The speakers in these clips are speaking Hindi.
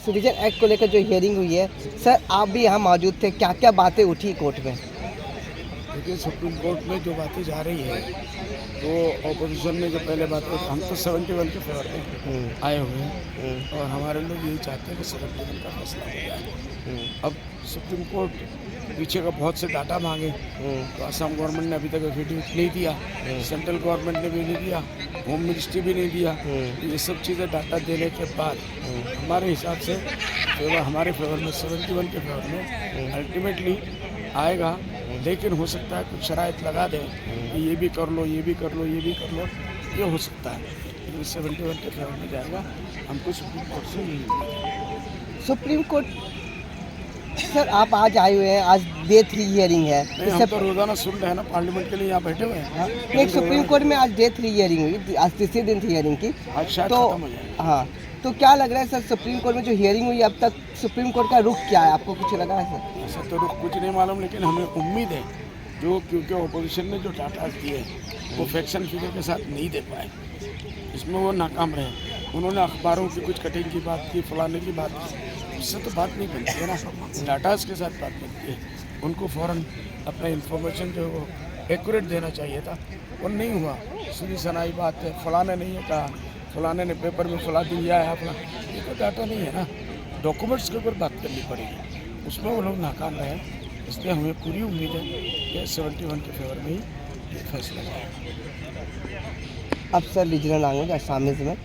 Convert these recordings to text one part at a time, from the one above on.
सिटीजन एक्ट को लेकर जो हियरिंग हुई है, सर आप भी यहाँ मौजूद थे, क्या क्या बातें उठी कोर्ट में? देखिए, सुप्रीम कोर्ट में जो बातें जा रही है वो ऑपोजिशन में जो पहले बात हम तो 71 के फेवर में आए हुए हैं और हमारे लोग यही चाहते हैं कि 71 का फैसला हो जाए। अब सुप्रीम कोर्ट पीछे का बहुत से डाटा मांगे तो असम गवर्नमेंट ने अभी तक एफिडेविट नहीं दिया, सेंट्रल गवर्नमेंट ने भी नहीं दिया, होम मिनिस्ट्री भी नहीं दिया। ये सब चीज़ें डाटा देने के बाद हमारे हिसाब से हमारे फेवर में 71 के फेवर में अल्टीमेटली आएगा। लेकिन हो सकता है कुछ शराइत लगा दें कि ये भी कर लो, ये भी कर लो, ये भी कर लो, ये हो सकता है। लेकिन 71 के फेवर में जाएगा। हमको सुप्रीम कोर्ट से यही उम्मीद है। सुप्रीम कोर्ट सर आप आज आए हुए हैं, आज डे 3 हियरिंग है। नहीं, हम तो रोजाना सुन रहे हैं ना, पार्लियामेंट के लिए यहाँ बैठे हुए हैं। नहीं, सुप्रीम कोर्ट में आज डे 3 हियरिंग हुई, आज तीसरे दिन थी हियरिंग की। आज शायद तो खत्म हो जाएगा। हाँ, तो क्या लग रहा है सर, सुप्रीम कोर्ट में जो हियरिंग हुई अब तक सुप्रीम कोर्ट का रुख क्या है, आपको कुछ लगा है सर? ऐसा तो रुख कुछ नहीं मालूम, लेकिन हमें उम्मीद है जो क्योंकि ऑपोजिशन ने जो डाटा दिए वो फैक्शन फिगर के साथ नहीं दे पाए, इसमें वो नाकाम रहे। उन्होंने अखबारों की कुछ कटिंग की बात की, फलाने की बात की, उससे तो बात नहीं बनती है ना, डाटाज के साथ बात बनती है। उनको फ़ौरन अपना इन्फॉर्मेशन जो है वो एक्यूरेट देना चाहिए था, वो नहीं हुआ। सुनी सनाई बात है, फलाने नहीं है कहा, फलाने ने पेपर में फला दिया है, फला, ये तो डाटा नहीं है ना, डॉक्यूमेंट्स के ऊपर बात करनी पड़ेगी, उसमें वो लोग नाकाम रहे। इसलिए हमें पूरी उम्मीद है कि 71 के फेवर में ही ये फैसला आएगा। अब सर रीजनल लैंग्वेज असामीज में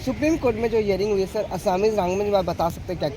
सुप्रीम कोर्ट में जो हियरिंग हुई है सर, असामीज लैंग्वेज में आप बता सकते हैं क्या?